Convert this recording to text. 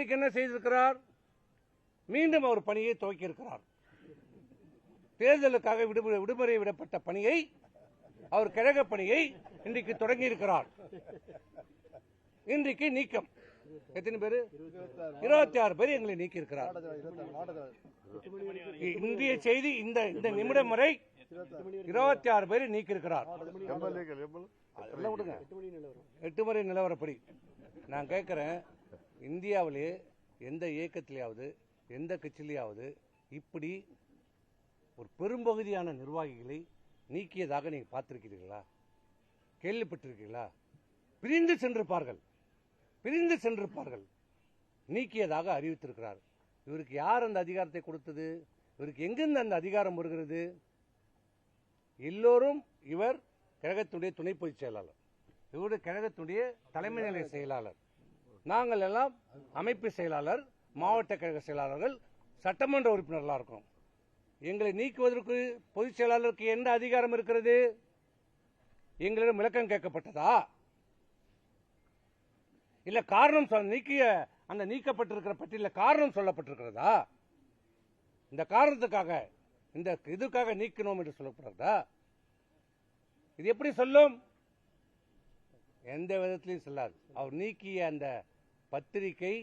இன்றைக்கு என்ன செய்திருக்கிறார்? மீண்டும் அவர் பணியை துவக்கியிருக்கிறார். தேர்தலுக்காக விடுமுறை விடப்பட்ட பணியை, அவர் கழக பணியை இன்றைக்கு தொடங்கி இருக்கிறார். இன்றைக்கு நீக்கம் எத்தனை பேர்? 26 பேர் எங்களை நீக்கி இருக்கிறார். இந்திய செய்தி இந்த நிமிடம் வரை 26 பேர் நீக்கி இருக்கிறார். 8 முறை நிலவரப்படி நான் கேட்கிறேன், இந்தியாவிலே எந்த இயக்கத்திலேயாவது எந்த கட்சியிலேயாவது இப்படி ஒரு பெரும்பகுதியான நிர்வாகிகளை நீக்கியதாக நீங்க பார்த்திருக்கிறீர்களா? கேள்விப்பட்டிருக்கீங்களா? பிரிந்து சென்றிருப்பார்கள். நீக்கியதாக அறிவித்திருக்கிறார். இவருக்கு யார் அந்த அதிகாரத்தை கொடுத்தது? இவருக்கு எங்கிருந்து அந்த அதிகாரம் வருகிறது? எல்லோரும் இவர் கழகத்துடைய துணை பொதுச் செயலாளர், இவருடைய கழகத்துடைய தலைமை நிலை செயலாளர், நாங்கள் எல்லாம் அமைப்பு செயலாளர், மாவட்ட கழக செயலாளர்கள், சட்டமன்ற உறுப்பினர்களாக இருக்கோம். எங்களை நீக்குவதற்கு பொதுச் செயலாளருக்கு என்ன அதிகாரம் இருக்கிறது? எங்களிடம் விளக்கம் கேட்கப்பட்டதா? இல்ல காரணம் அந்த நீக்கப்பட்டிருக்கிற பட்டியலில் காரணம் சொல்லப்பட்டிருக்கிறதா? இந்த காரணத்துக்காக இந்த இதுக்காக நீக்கணும் என்று சொல்லப்படுறதா? இது எப்படி சொல்லும்? எந்த விதத்திலையும் சொல்லாது. அவர் நீக்கிய அந்த பத்திரிகை